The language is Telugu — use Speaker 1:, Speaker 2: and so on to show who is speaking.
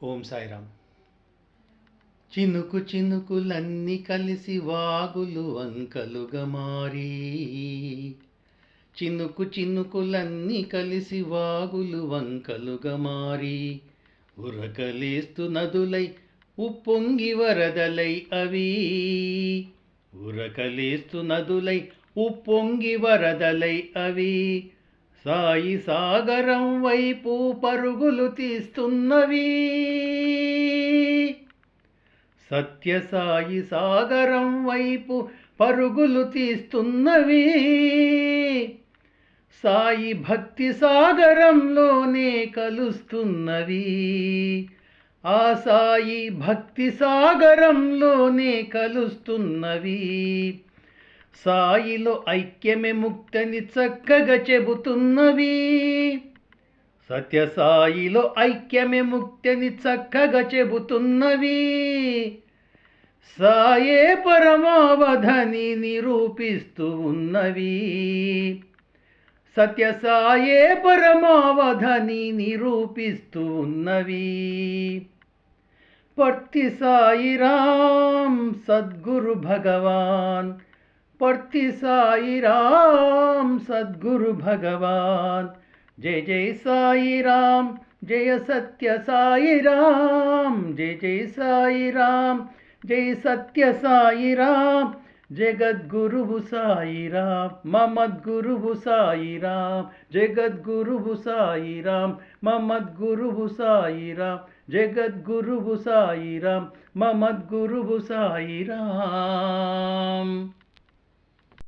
Speaker 1: ఓం సాయిరామ్. చినుకు చినుకులన్నీ కలిసి వాగులు వంకలుగా మారి, చినుకు చినుకులన్నీ కలిసి వాగులు వంకలుగా మారి, ఉరకలేస్తు నదులై ఉప్పొంగి వరదలై అవి, ఉరకలేస్తు నదులై ఉప్పొంగి వరదలై అవి, సాయి సాగరం వైపు పరుగులు తీస్తున్నవి. సత్య సాయి సాగరం వైపు పరుగులు తీస్తున్నవి. సాయి భక్తి సాగరంలోనే కలుస్తున్నవి. ఆ సాయి భక్తి సాగరంలోనే కలుస్తున్నవి. సాయిలో ఐక్యమే ముక్తని చక్కగా చెబుతున్నవి. సత్య సాయిలో ఐక్యమే ముక్తని చక్కగా చెబుతున్నవి. సాయే పరమావధని నిరూపిస్తూ ఉన్నవి. సత్య సాయే పరమావధని నిరూపిస్తూ ఉన్నవి. పర్తి సాయిరామ్ సద్గురు భగవాన్, పర్తి సాయిరామ్ సద్గురు భగవాన్. జయ జయ సాయిరామ్, జయ సత్య సాయిరామ్, జయ జయ సాయిరామ్, జయ సత్య సాయిరామ్. జగద్గురువు సాయిరామ్, మమద్గురువు సాయిరామ్, జగద్గురువు సాయిరామ్, మమద్గురువు సాయిరామ్, జగద్గురువు సాయిరామ్, మమద్గురువు సాయిరామ్.